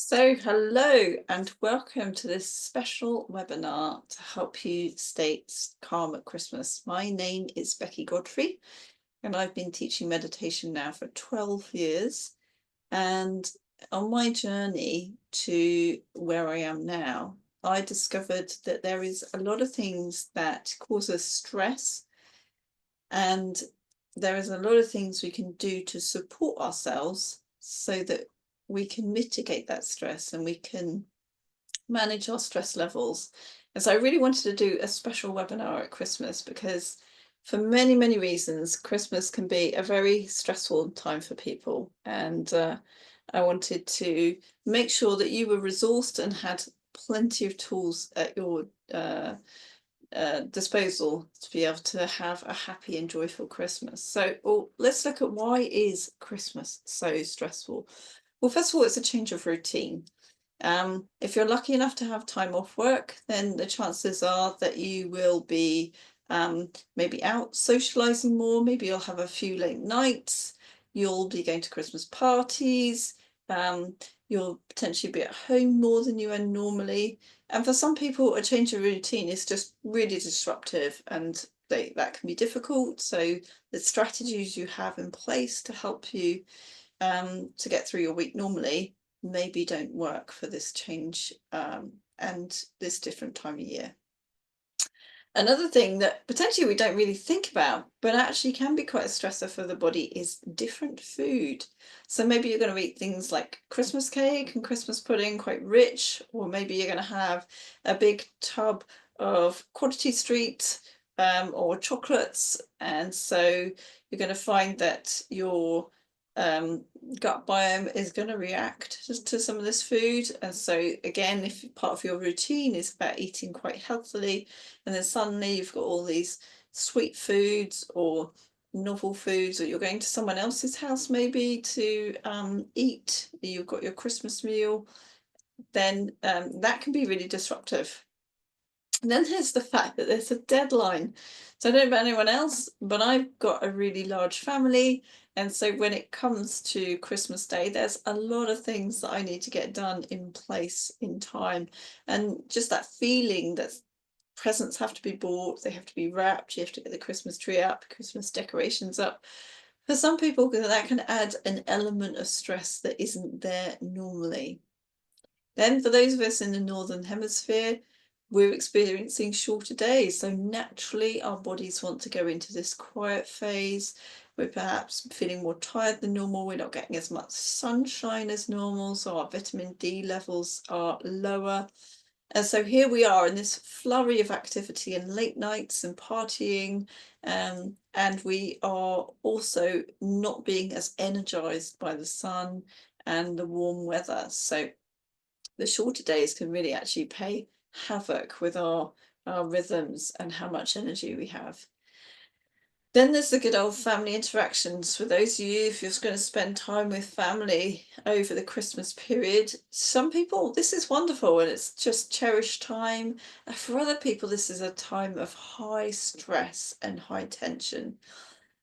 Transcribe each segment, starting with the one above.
So, hello and welcome to this special webinar to help you stay calm at Christmas. My name is Becky Godfrey, and I've been teaching meditation now for 12 years. And on my journey to where I am now, I discovered that there is a lot of things that cause us stress, and there is a lot of things we can do to support ourselves so that we can mitigate that stress and we can manage our stress levels. And so I really wanted to do a special webinar at Christmas because for many, many reasons, Christmas can be a very stressful time for people. And I wanted to make sure that you were resourced and had plenty of tools at your disposal to be able to have a happy and joyful Christmas. So let's look at why is Christmas so stressful. Well, first of all, it's a change of routine. If you're lucky enough to have time off work, then the chances are that you will be maybe out socializing more. Maybe you'll have a few late nights. You'll be going to Christmas parties. Um, you'll potentially be at home more than you are normally. And for some people, a change of routine is just really disruptive and that can be difficult. So the strategies you have in place to help you to get through your week normally maybe don't work for this change and this different time of year. Another thing that potentially we don't really think about, but actually can be quite a stressor for the body is different food. So maybe you're going to eat things like Christmas cake and Christmas pudding, quite rich, or maybe you're going to have a big tub of Quantity Street or chocolates. And so you're going to find that your gut biome is going to react to some of this food. And so again, if part of your routine is about eating quite healthily, and then suddenly you've got all these sweet foods or novel foods, or you're going to someone else's house maybe to eat, you've got your Christmas meal, then that can be really disruptive. And then there's the fact that there's a deadline. So I don't know about anyone else, but I've got a really large family. And so when it comes to Christmas Day, there's a lot of things that I need to get done in place in time. And just that feeling that presents have to be bought, they have to be wrapped, you have to get the Christmas tree up, Christmas decorations up. For some people, that can add an element of stress that isn't there normally. Then for those of us in the Northern Hemisphere, we're experiencing shorter days. So naturally, our bodies want to go into this quiet phase. We're perhaps feeling more tired than normal. We're not getting as much sunshine as normal. So our vitamin D levels are lower. And so here we are in this flurry of activity and late nights and partying. And we are also not being as energized by the sun and the warm weather. So the shorter days can really actually play havoc with our rhythms and how much energy we have. Then there's the good old family interactions. For those of you, if you're going to spend time with family over the Christmas period, some people, this is wonderful and it's just cherished time. And for other people, this is a time of high stress and high tension.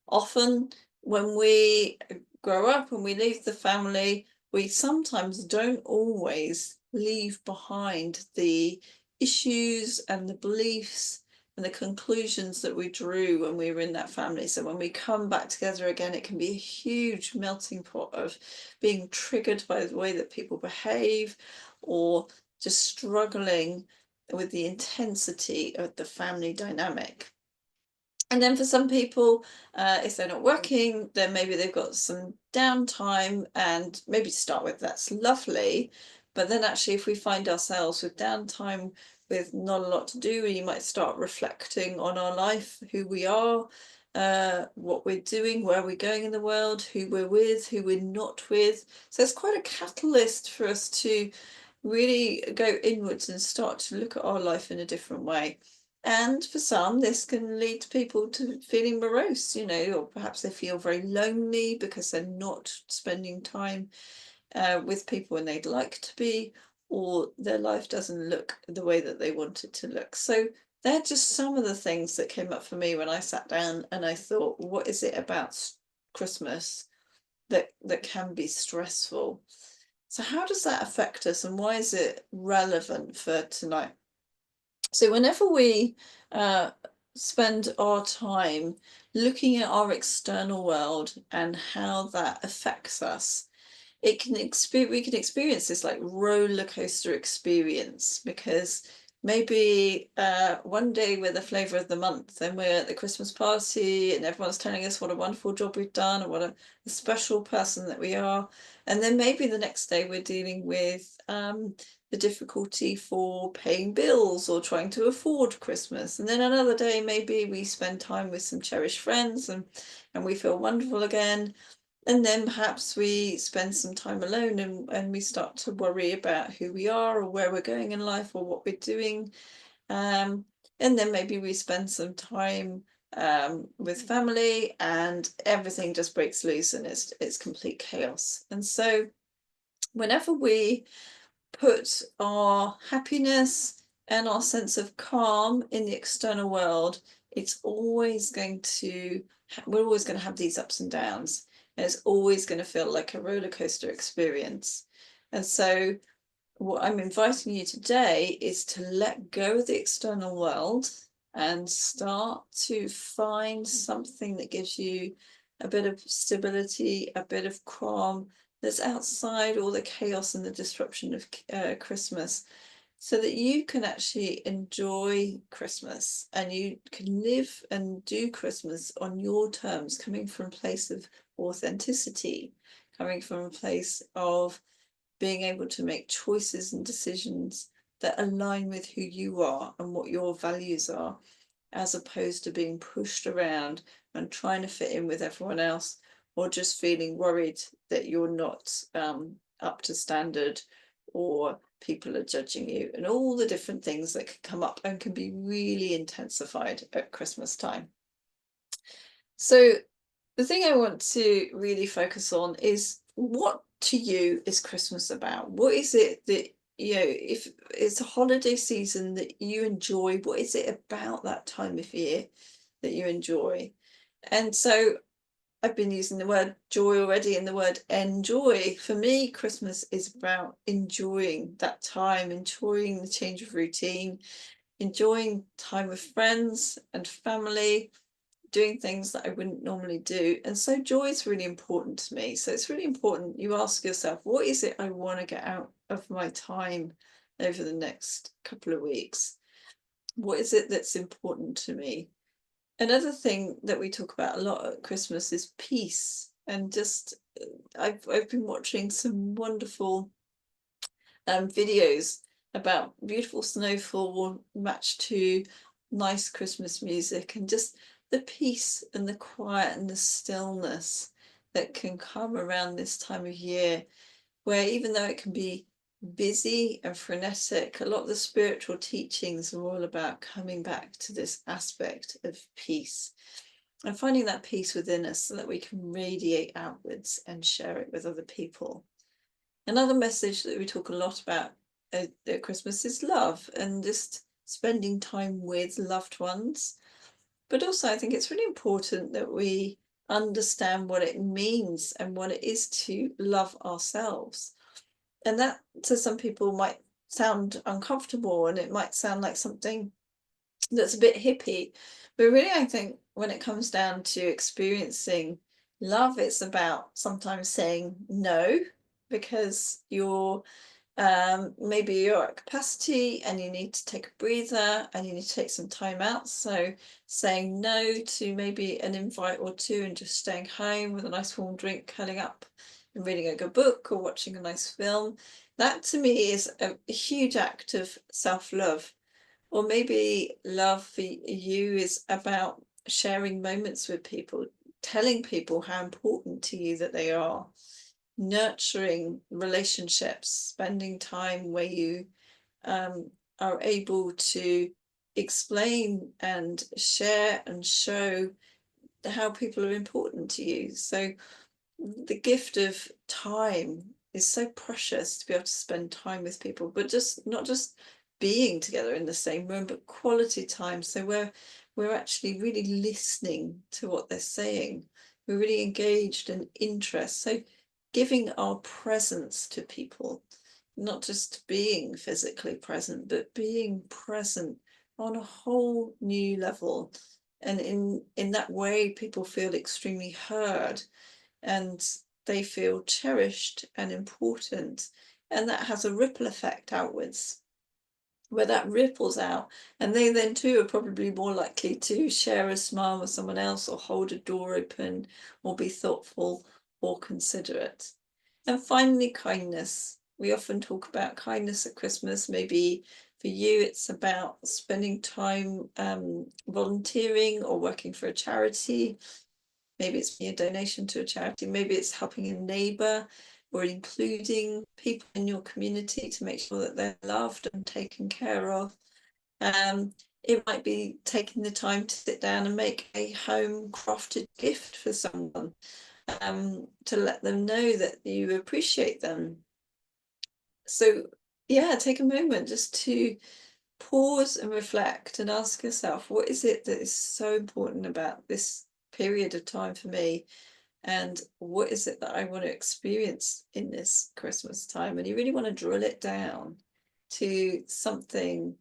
Often when we grow up and we leave the family, we sometimes don't always leave behind the issues and the beliefs and the conclusions that we drew when we were in that family. So when we come back together again, it can be a huge melting pot of being triggered by the way that people behave or just struggling with the intensity of the family dynamic. And then for some people, if they're not working, then maybe they've got some downtime, and maybe to start with, that's lovely. But then actually, if we find ourselves with downtime with not a lot to do, you might start reflecting on our life, who we are, what we're doing, where we're going in the world, who we're with, who we're not with. So it's quite a catalyst for us to really go inwards and start to look at our life in a different way. And for some, this can lead people to feeling morose, or perhaps they feel very lonely because they're not spending time with people when they'd like to be, or their life doesn't look the way that they want it to look. So they're just some of the things that came up for me when I sat down and I thought, what is it about Christmas that can be stressful? So how does that affect us, and why is it relevant for tonight? So whenever we uh, spend our time looking at our external world and how that affects us, we can experience this like roller coaster experience, because maybe one day we're the flavor of the month and we're at the Christmas party and everyone's telling us what a wonderful job we've done and what a special person that we are, and then maybe the next day we're dealing with the difficulty for paying bills or trying to afford Christmas, and then another day maybe we spend time with some cherished friends and we feel wonderful again, and then perhaps we spend some time alone and we start to worry about who we are or where we're going in life or what we're doing. Um, and then maybe we spend some time with family and everything just breaks loose and it's complete chaos. And so whenever we put our happiness and our sense of calm in the external world, it's always going to, we're always going to have these ups and downs. And it's always going to feel like a roller coaster experience. And so, what I'm inviting you today is to let go of the external world and start to find something that gives you a bit of stability, a bit of calm, that's outside all the chaos and the disruption of Christmas, so that you can actually enjoy Christmas and you can live and do Christmas on your terms, coming from a place of authenticity, coming from a place of being able to make choices and decisions that align with who you are and what your values are, as opposed to being pushed around and trying to fit in with everyone else, or just feeling worried that you're not up to standard, or people are judging you, and all the different things that can come up and can be really intensified at Christmas time. So the thing I want to really focus on is, what to you is Christmas about? What is it that, if it's a holiday season that you enjoy, what is it about that time of year that you enjoy? And so I've been using the word joy already and the word enjoy. For me, Christmas is about enjoying that time, enjoying the change of routine, enjoying time with friends and family, doing things that I wouldn't normally do. And so joy is really important to me. So it's really important you ask yourself, what is it I want to get out of my time over the next couple of weeks? What is it that's important to me? Another thing that we talk about a lot at Christmas is peace. And just, I've been watching some wonderful videos about beautiful snowfall matched to nice Christmas music, and just the peace and the quiet and the stillness that can come around this time of year, where even though it can be busy and frenetic, a lot of the spiritual teachings are all about coming back to this aspect of peace and finding that peace within us so that we can radiate outwards and share it with other people. Another message that we talk a lot about at Christmas is love, and just spending time with loved ones. But also, I think it's really important that we understand what it means and what it is to love ourselves. And that, to some people, might sound uncomfortable and it might sound like something that's a bit hippie. But really, I think when it comes down to experiencing love, it's about sometimes saying no, because maybe you're at capacity and you need to take a breather and you need to take some time out. So saying no to maybe an invite or two and just staying home with a nice warm drink, curling up and reading a good book or watching a nice film, that to me is a huge act of self-love. Or maybe love for you is about sharing moments with people, telling people how important to you that they are, nurturing relationships, spending time where you are able to explain and share and show how people are important to you. So the gift of time is so precious, to be able to spend time with people, but just not just being together in the same room, but quality time. So we're actually really listening to what they're saying. We're really engaged and interest. So giving our presence to people, not just being physically present, but being present on a whole new level. And in that way, people feel extremely heard, and they feel cherished and important. And that has a ripple effect outwards, where that ripples out, and they then too are probably more likely to share a smile with someone else, or hold a door open, or be thoughtful or considerate. And finally, kindness. We often talk about kindness at Christmas. Maybe for you it's about spending time volunteering or working for a charity. Maybe it's a donation to a charity. Maybe it's helping a neighbour, or including people in your community to make sure that they're loved and taken care of. It might be taking the time to sit down and make a home crafted gift for someone, to let them know that you appreciate them. So yeah, take a moment just to pause and reflect and ask yourself, what is it that is so important about this period of time for me? And what is it that I want to experience in this Christmas time? And you really want to drill it down to something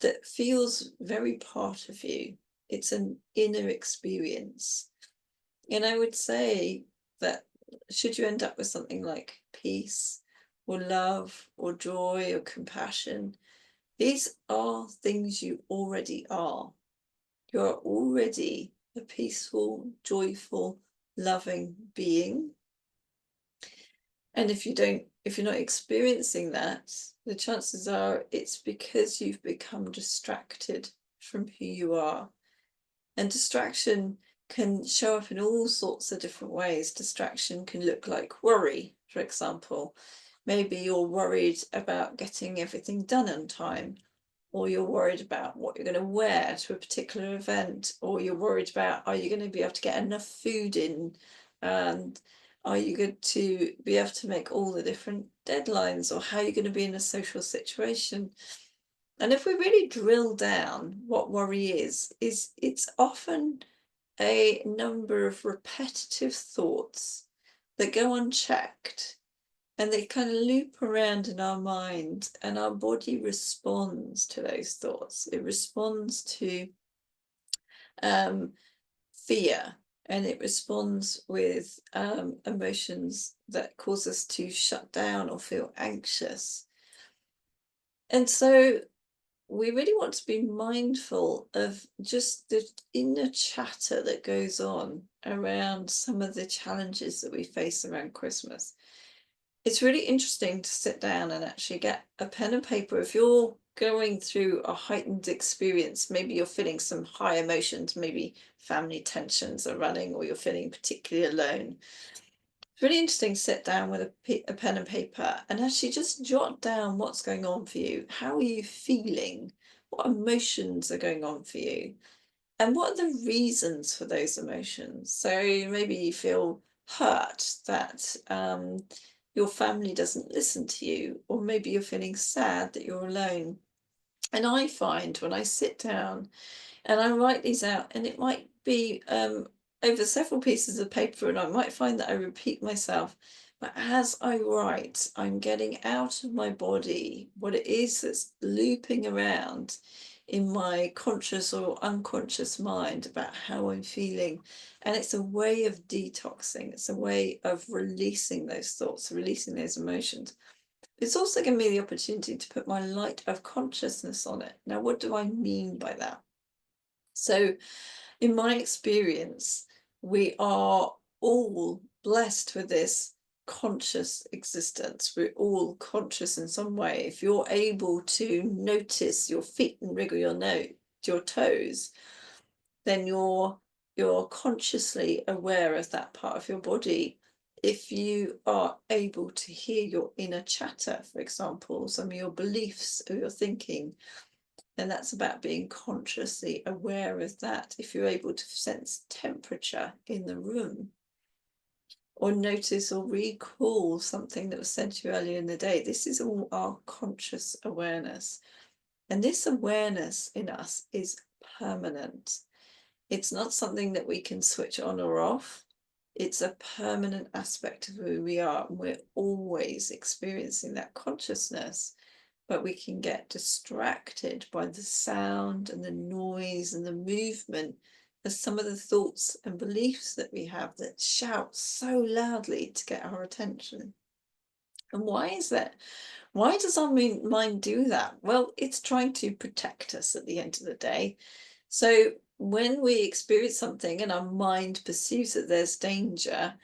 that feels very part of you. It's an inner experience. And I would say that should you end up with something like peace or love or joy or compassion, these are things you already are. You're already a peaceful, joyful, loving being. And if you're not experiencing that, the chances are it's because you've become distracted from who you are. And distraction can show up in all sorts of different ways. Distraction can look like worry, for example. Maybe you're worried about getting everything done on time, or you're worried about what you're going to wear to a particular event, or you're worried about, are you going to be able to get enough food in, and are you going to be able to make all the different deadlines, or how you're going to be in a social situation. And if we really drill down what worry is it's often a number of repetitive thoughts that go unchecked, and they kind of loop around in our mind, and our body responds to those thoughts. It responds to fear, and it responds with emotions that cause us to shut down or feel anxious. And so we really want to be mindful of just the inner chatter that goes on around some of the challenges that we face around Christmas. It's really interesting to sit down and actually get a pen and paper. If you're going through a heightened experience, maybe you're feeling some high emotions, maybe family tensions are running, or you're feeling particularly alone. It's really interesting to sit down with a pen and paper and actually just jot down what's going on for you. How are you feeling? What emotions are going on for you? And what are the reasons for those emotions? So maybe you feel hurt that your family doesn't listen to you, or maybe you're feeling sad that you're alone. And I find when I sit down and I write these out, and it might be over several pieces of paper, and I might find that I repeat myself. But as I write, I'm getting out of my body what it is that's looping around in my conscious or unconscious mind about how I'm feeling. And it's a way of detoxing, it's a way of releasing those thoughts, releasing those emotions. It's also given me the opportunity to put my light of consciousness on it. Now, what do I mean by that? So, in my experience, we are all blessed with this conscious existence. We're all conscious in some way. If you're able to notice your feet and wriggle your toes, then you're consciously aware of that part of your body. If you are able to hear your inner chatter, for example, some of your beliefs or your thinking, and that's about being consciously aware of that. If you're able to sense temperature in the room, or notice or recall something that was said to you earlier in the day, this is all our conscious awareness. And this awareness in us is permanent. It's not something that we can switch on or off. It's a permanent aspect of who we are, and we're always experiencing that consciousness. But we can get distracted by the sound and the noise and the movement of some of the thoughts and beliefs that we have that shout so loudly to get our attention. And why is that? Why does our mind do that? Well, it's trying to protect us at the end of the day. So when we experience something and our mind perceives that there's danger,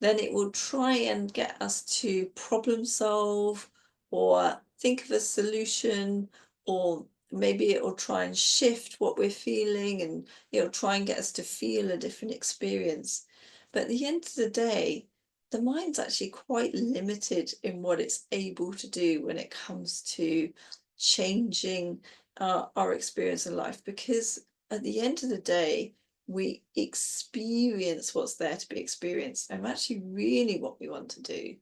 then it will try and get us to problem solve or think of a solution, or maybe it will try and shift what we're feeling, and it'll try and get us to feel a different experience. But at the end of the day, the mind's actually quite limited in what it's able to do when it comes to changing our experience in life, because at the end of the day, we experience what's there to be experienced. And actually, really, what we want to do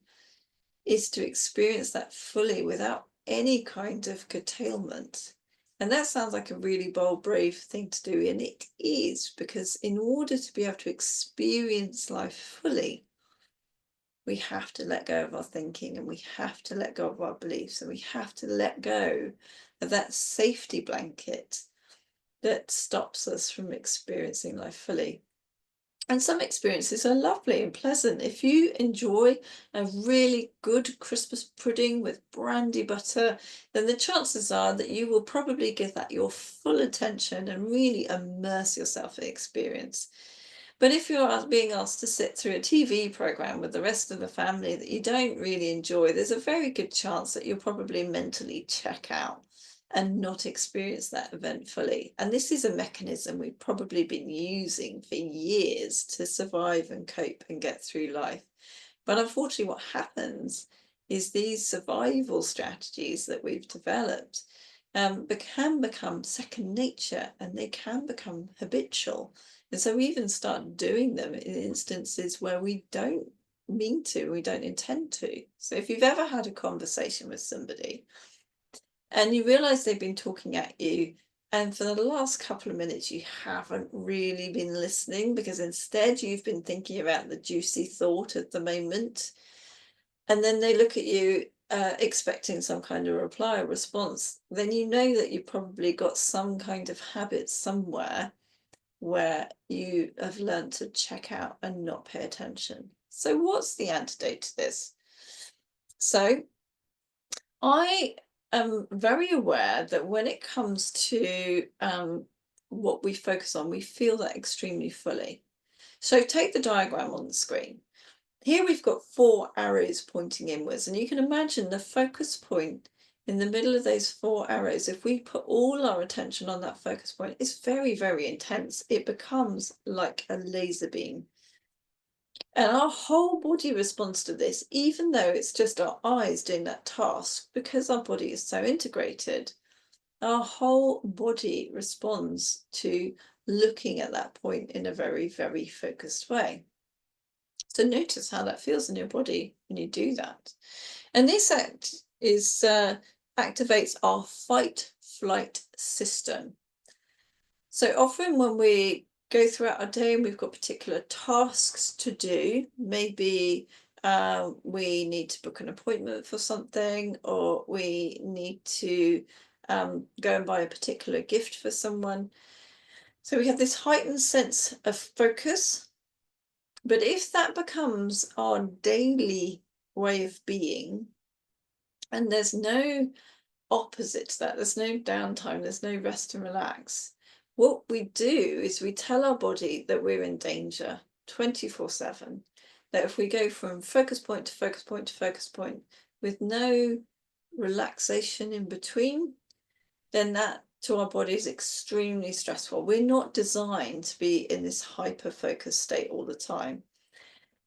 is to experience that fully without any kind of curtailment. And that sounds like a really bold, brave thing to do. And it is, because in order to be able to experience life fully, we have to let go of our thinking, and we have to let go of our beliefs, and we have to let go of that safety blanket that stops us from experiencing life fully. And some experiences are lovely and pleasant. If you enjoy a really good Christmas pudding with brandy butter, then the chances are that you will probably give that your full attention and really immerse yourself in experience. But if you're being asked to sit through a TV program with the rest of the family that you don't really enjoy, there's a very good chance that you'll probably mentally check out and not experience that event fully. And this is a mechanism we've probably been using for years to survive and cope and get through life. But unfortunately, what happens is these survival strategies that we've developed can become second nature, and they can become habitual. And so we even start doing them in instances where we don't mean to, we don't intend to. So if you've ever had a conversation with somebody and you realize they've been talking at you, and for the last couple of minutes you haven't really been listening, because instead you've been thinking about the juicy thought at the moment, and then they look at you expecting some kind of reply or response, then you know that you've probably got some kind of habit somewhere where you have learned to check out and not pay attention. So what's the antidote to this? So I am very aware that when it comes to what we focus on, we feel that extremely fully. So take the diagram on the screen. Here we've got 4 arrows pointing inwards, and you can imagine the focus point in the middle of those 4 arrows. If we put all our attention on that focus point, it's very, very intense. It becomes like a laser beam. And our whole body responds to this, even though it's just our eyes doing that task, because our body is so integrated. Our whole body responds to looking at that point in a very, very focused way. So notice how that feels in your body when you do that. And this activates our fight-flight system. So often when we go throughout our day and we've got particular tasks to do, maybe we need to book an appointment for something, or we need to go and buy a particular gift for someone. So we have this heightened sense of focus. But if that becomes our daily way of being, and there's no opposite to that, there's no downtime, there's no rest and relax, what we do is we tell our body that we're in danger 24/7. That if we go from focus point to focus point to focus point with no relaxation in between, then that to our body is extremely stressful. We're not designed to be in this hyper-focused state all the time.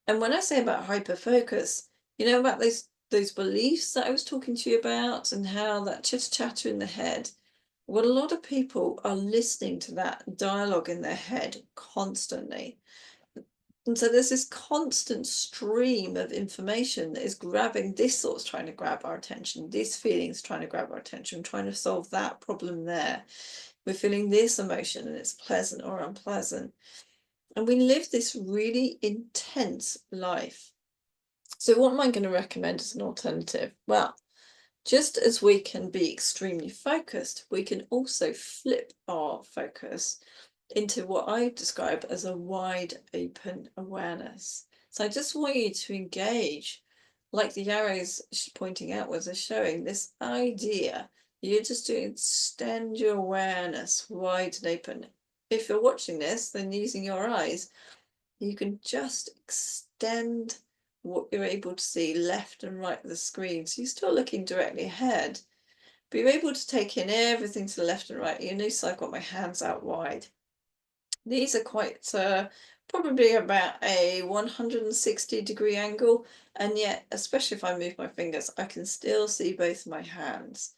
And when I say about hyper-focus, you know, about those beliefs that I was talking to you about, and how that chitter-chatter in the head, well, a lot of people are listening to that dialogue in their head constantly. And so there's this constant stream of information that is grabbing, this thought's trying to grab our attention, this feeling's trying to grab our attention, trying to solve that problem there. We're feeling this emotion and it's pleasant or unpleasant. And we live this really intense life. So, what am I going to recommend as an alternative? Well, just as we can be extremely focused, we can also flip our focus into what I describe as a wide open awareness. So I just want you to engage, like the arrows pointing outwards are showing, this idea. You're just doing extend your awareness wide and open. If you're watching this, then using your eyes, you can just extend what you're able to see left and right of the screen. So you're still looking directly ahead, but you're able to take in everything to the left and right. You notice I've got my hands out wide. These are quite probably about a 160-degree angle, and yet, especially if I move my fingers, I can still see both my hands.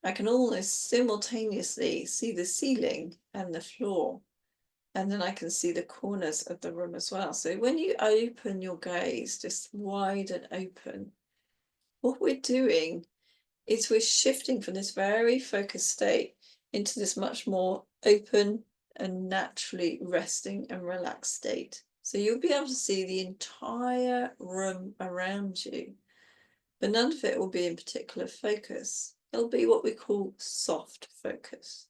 I can almost simultaneously see the ceiling and the floor, and then I can see the corners of the room as well. So when you open your gaze just wide and open, what we're doing is we're shifting from this very focused state into this much more open and naturally resting and relaxed state. So you'll be able to see the entire room around you, but none of it will be in particular focus. It'll be what we call soft focus.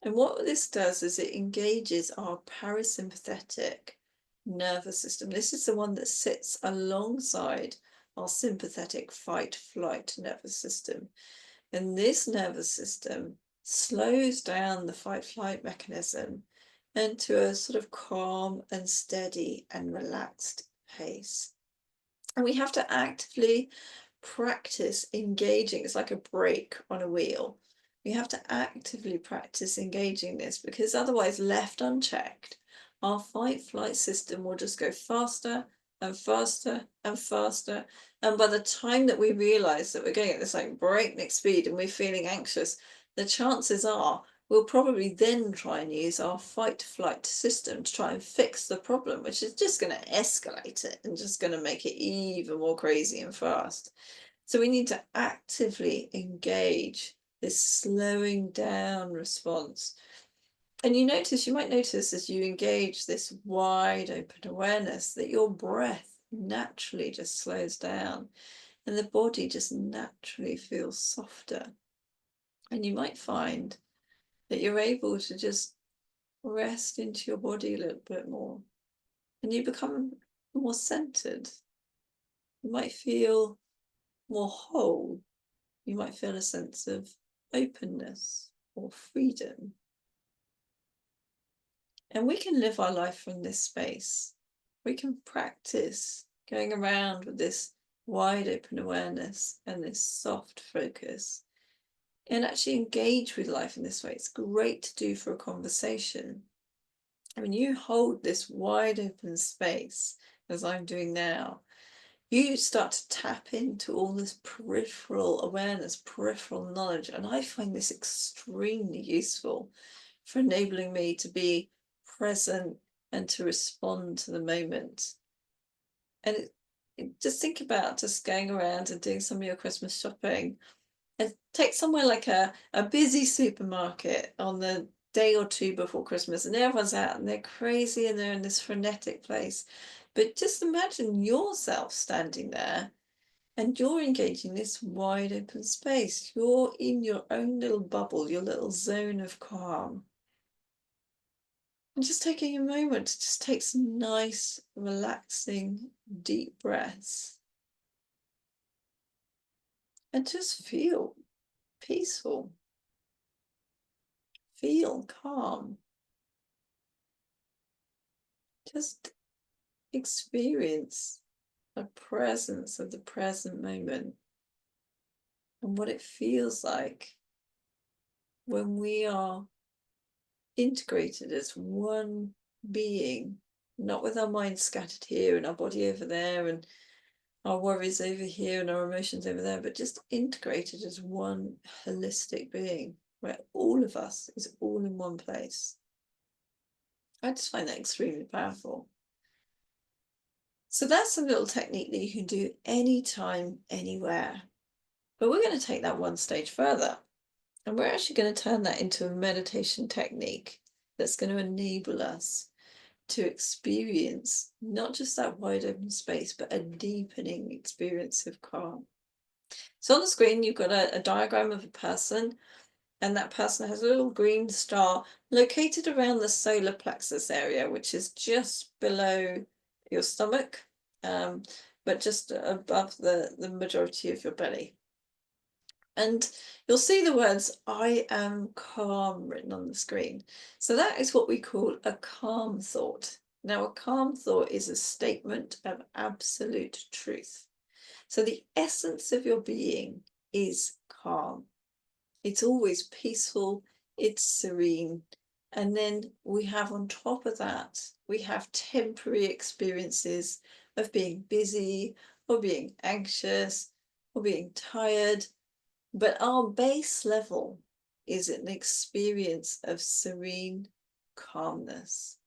And what this does is it engages our parasympathetic nervous system. This is the one that sits alongside our sympathetic fight-flight nervous system. And this nervous system slows down the fight-flight mechanism into a sort of calm and steady and relaxed pace. And we have to actively practice engaging. It's like a brake on a wheel. We have to actively practice engaging this, because otherwise, left unchecked, our fight-flight system will just go faster and faster and faster. And by the time that we realize that we're going at this like breakneck speed and we're feeling anxious, the chances are we'll probably then try and use our fight-flight system to try and fix the problem, which is just going to escalate it and just going to make it even more crazy and fast. So we need to actively engage this slowing down response. And you might notice as you engage this wide open awareness that your breath naturally just slows down and the body just naturally feels softer. And you might find that you're able to just rest into your body a little bit more, and you become more centered. You might feel more whole. You might feel a sense of openness or freedom. And we can live our life from this space. We can practice going around with this wide open awareness and this soft focus and actually engage with life in this way. It's great to do for a conversation. I mean, you hold this wide open space, as I'm doing now, you start to tap into all this peripheral awareness, peripheral knowledge. And I find this extremely useful for enabling me to be present and to respond to the moment. And just think about just going around and doing some of your Christmas shopping. And take somewhere like a busy supermarket on the day or two before Christmas, and everyone's out and they're crazy and they're in this frenetic place. But just imagine yourself standing there and you're engaging this wide open space. You're in your own little bubble, your little zone of calm. And just taking a moment to just take some nice, relaxing, deep breaths. And just feel peaceful. Feel calm. Just experience a presence of the present moment and what it feels like when we are integrated as one being, not with our minds scattered here and our body over there and our worries over here and our emotions over there, but just integrated as one holistic being where all of us is all in one place. I just find that extremely powerful. So that's a little technique that you can do anytime, anywhere. But we're going to take that one stage further. And we're actually going to turn that into a meditation technique that's going to enable us to experience not just that wide open space, but a deepening experience of calm. So on the screen, you've got a diagram of a person, and that person has a little green star located around the solar plexus area, which is just below your stomach, but just above the majority of your belly. And you'll see the words "I am calm" written on the screen. So that is what we call a calm thought. Now, a calm thought is a statement of absolute truth. So the essence of your being is calm. It's always peaceful, it's serene. And then we have on top of that, we have temporary experiences of being busy or being anxious or being tired. But our base level is an experience of serene calmness.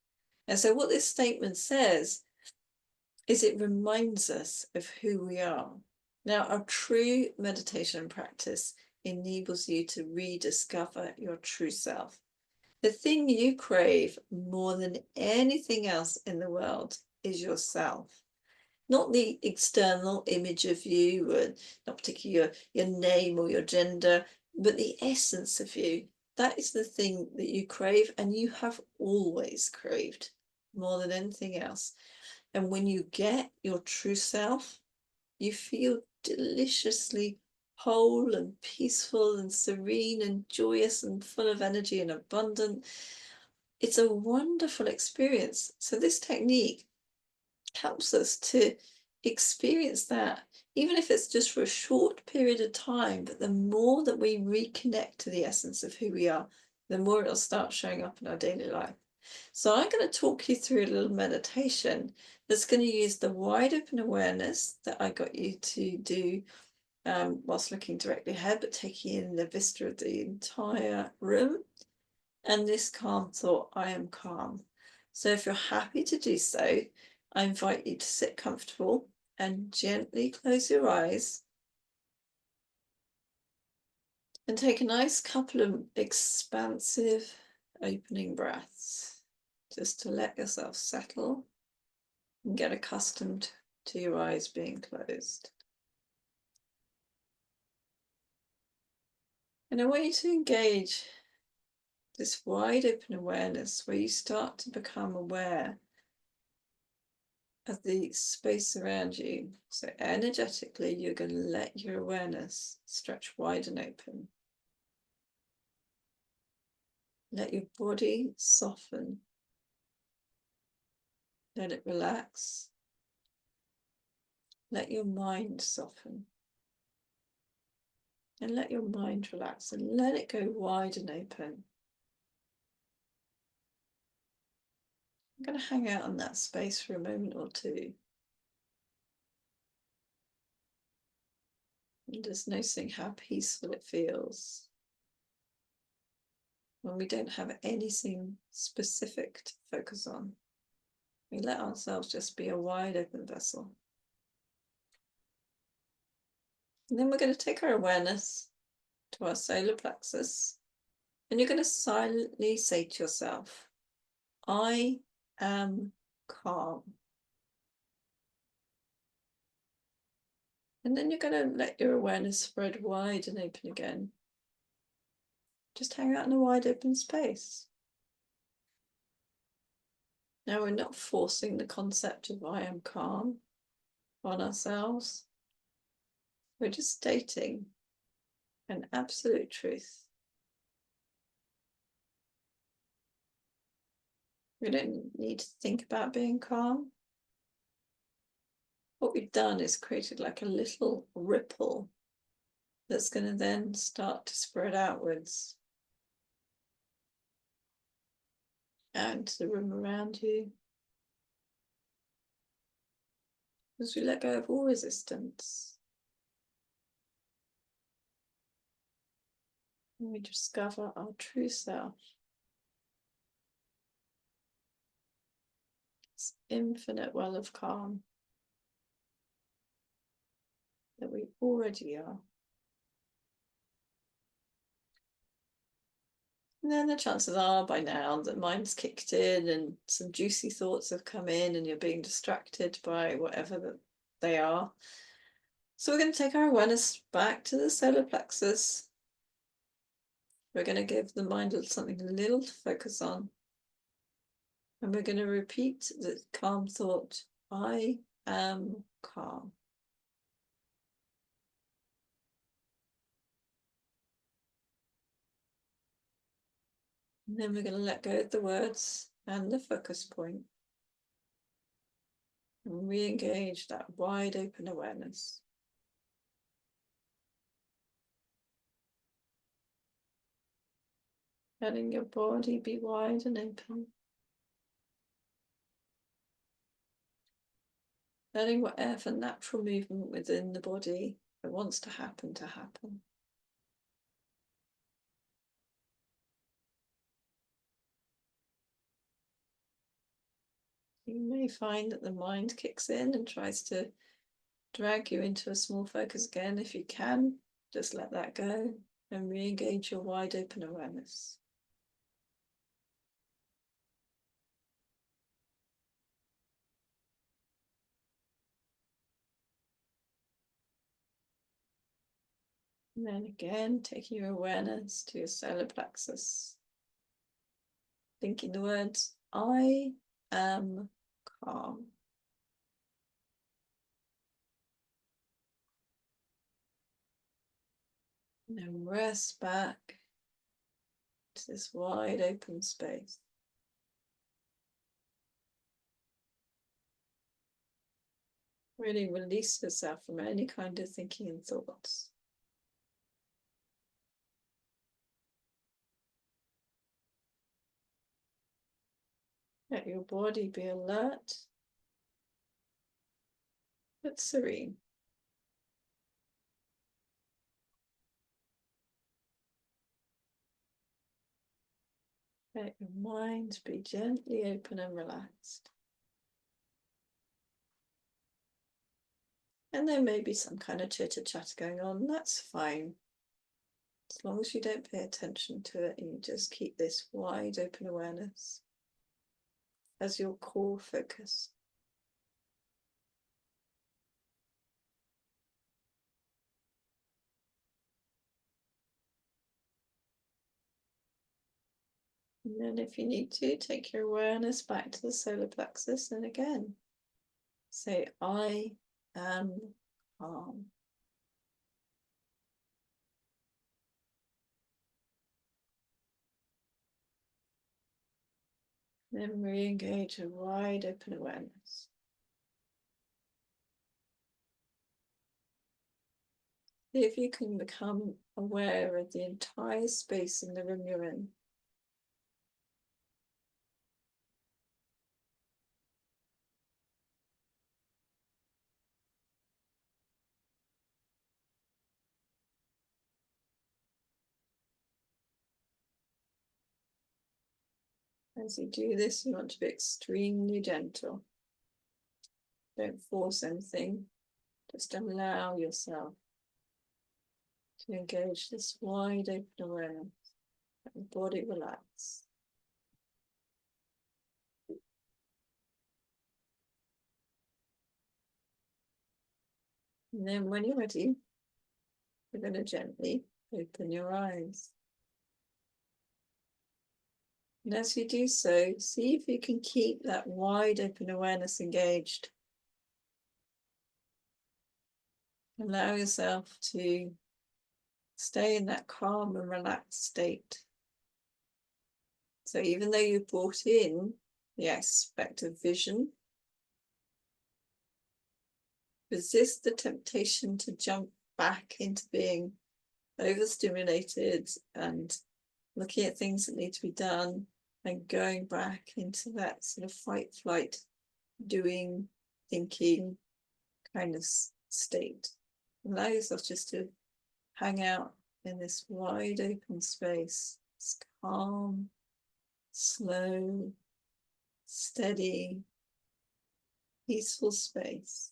And so what this statement says is it reminds us of who we are. Now, our true meditation practice enables you to rediscover your true self. The thing you crave more than anything else in the world is yourself. Not the external image of you, or not particularly your name or your gender, but the essence of you. That is the thing that you crave, and you have always craved more than anything else. And when you get your true self, you feel deliciously whole and peaceful and serene and joyous and full of energy and abundant. It's a wonderful experience. So this technique helps us to experience that, even if it's just for a short period of time. But the more that we reconnect to the essence of who we are, the more it'll start showing up in our daily life. So I'm going to talk you through a little meditation that's going to use the wide open awareness that I got you to do whilst looking directly ahead, but taking in the vista of the entire room. And this calm thought, I am calm. So if you're happy to do so, I invite you to sit comfortable and gently close your eyes and take a nice couple of expansive opening breaths, just to let yourself settle and get accustomed to your eyes being closed. And I want you to engage this wide open awareness where you start to become aware of the space around you. So energetically, you're going to let your awareness stretch wide and open. Let your body soften. Let it relax. Let your mind soften. And let your mind relax and let it go wide and open. I'm going to hang out in that space for a moment or two. And just noticing how peaceful it feels when we don't have anything specific to focus on. We let ourselves just be a wide open vessel. And then we're going to take our awareness to our solar plexus, and you're going to silently say to yourself, I am calm. And then you're going to let your awareness spread wide and open again. Just hang out in a wide open space. Now, we're not forcing the concept of I am calm on ourselves. We're just stating an absolute truth. We don't need to think about being calm. What we've done is created like a little ripple that's going to then start to spread outwards and to the room around you. As we let go of all resistance, and we discover our true self, this infinite well of calm that we already are. And then the chances are by now that mind's kicked in and some juicy thoughts have come in and you're being distracted by whatever they are. So we're going to take our awareness back to the solar plexus. We're going to give the mind something little to focus on. And we're going to repeat the calm thought, I am calm. And then we're going to let go of the words and the focus point and re-engage that wide open awareness. Letting your body be wide and open. Letting whatever natural movement within the body that wants to happen. You may find that the mind kicks in and tries to drag you into a small focus again. If you can, just let that go and re-engage your wide open awareness. And then again, taking your awareness to your solar plexus. Thinking the words, I am calm. And then rest back to this wide open space. Really release yourself from any kind of thinking and thoughts. Let your body be alert but serene. Let your mind be gently open and relaxed. And there may be some kind of chitter-chatter going on, that's fine. As long as you don't pay attention to it and you just keep this wide open awareness as your core focus. And then if you need to, take your awareness back to the solar plexus and again, say, I am calm. Then re-engage a wide open awareness. See if you can become aware of the entire space in the room you're in. As you do this, you want to be extremely gentle. Don't force anything, just allow yourself to engage this wide open awareness. Let the body relax. And then when you're ready, you're going to gently open your eyes. And as you do so, see if you can keep that wide open awareness engaged. Allow yourself to stay in that calm and relaxed state. So even though you've brought in the aspect of vision, resist the temptation to jump back into being overstimulated and looking at things that need to be done and going back into that sort of fight, flight, doing, thinking kind of state. Allow yourself just to hang out in this wide open space. It's calm, slow, steady, peaceful space.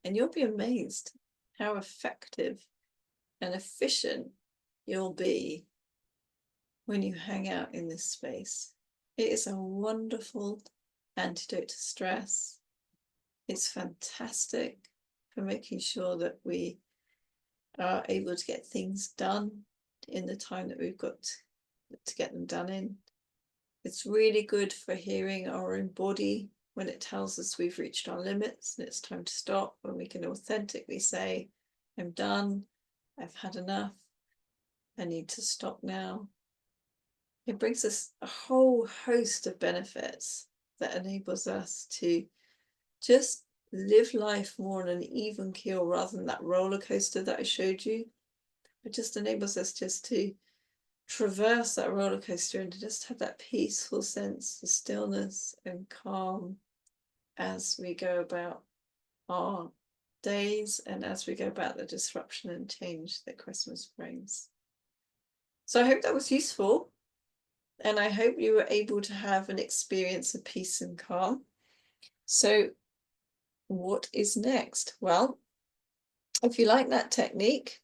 And you'll be amazed how effective and efficient you'll be when you hang out in this space. It is a wonderful antidote to stress. It's fantastic for making sure that we are able to get things done in the time that we've got to get them done in. It's really good for hearing our own body when it tells us we've reached our limits and it's time to stop, when we can authentically say, I'm done, I've had enough, I need to stop now. It brings us a whole host of benefits that enables us to just live life more on an even keel rather than that roller coaster that I showed you. It just enables us just to traverse that roller coaster and to just have that peaceful sense of stillness and calm as we go about our days and as we go about the disruption and change that Christmas brings. So I hope that was useful, and I hope you were able to have an experience of peace and calm. So what is next? Well, if you like that technique,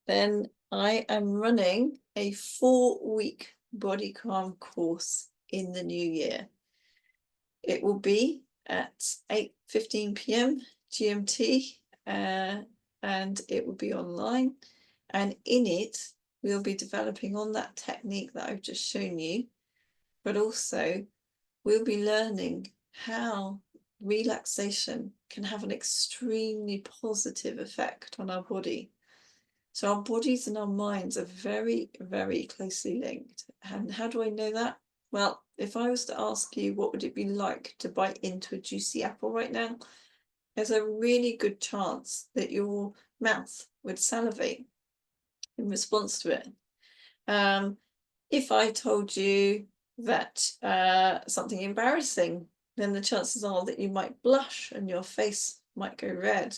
then I am running a 4-week body calm course in the new year. It will be at 8:15 p.m. GMT, and it will be online. And in it, we'll be developing on that technique that I've just shown you, but also we'll be learning how relaxation can have an extremely positive effect on our body. So our bodies and our minds are very, very closely linked. And how do I know that? Well, if I was to ask you what would it be like to bite into a juicy apple right now, there's a really good chance that your mouth would salivate in response to it. If I told you that something embarrassing, then the chances are that you might blush and your face might go red.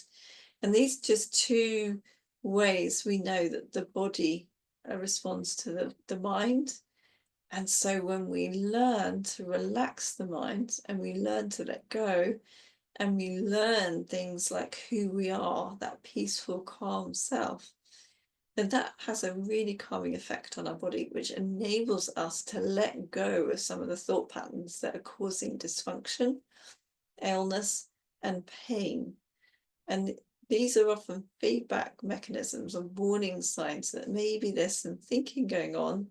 And these are just two ways we know that the body responds to the mind. And so when we learn to relax the mind and we learn to let go and we learn things like who we are, that peaceful, calm self, then that has a really calming effect on our body, which enables us to let go of some of the thought patterns that are causing dysfunction, illness, and pain. And these are often feedback mechanisms or warning signs that maybe there's some thinking going on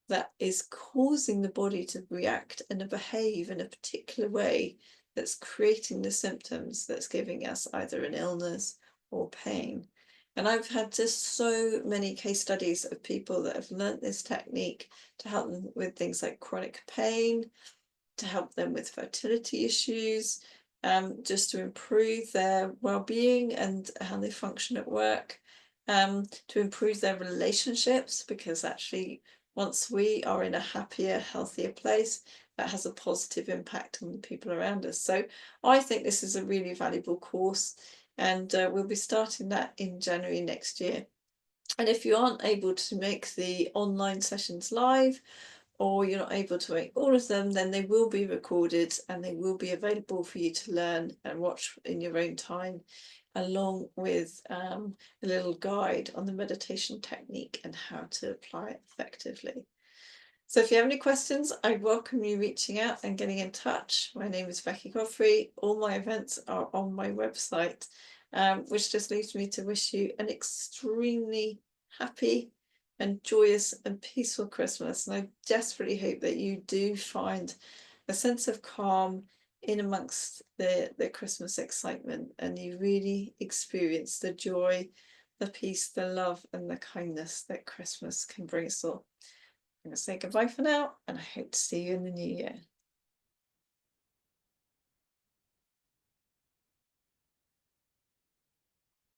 that is causing the body to react and behave in a particular way that's creating the symptoms that's giving us either an illness or pain. And I've had just so many case studies of people that have learnt this technique to help them with things like chronic pain, to help them with fertility issues, just to improve their well-being and how they function at work, to improve their relationships, because actually once we are in a happier, healthier place, that has a positive impact on the people around us. So I think this is a really valuable course, and we'll be starting that in January next year. And if you aren't able to make the online sessions live, or you're not able to make all of them, then they will be recorded and they will be available for you to learn and watch in your own time, along with a little guide on the meditation technique and how to apply it effectively. So if you have any questions, I welcome you reaching out and getting in touch. My name is Becky Godfrey. All my events are on my website, which just leaves me to wish you an extremely happy and joyous and peaceful Christmas. And I desperately hope that you do find a sense of calm in amongst the Christmas excitement, and you really experience the joy, the peace, the love, and the kindness that Christmas can bring us all. I'm going to say goodbye for now, and I hope to see you in the new year.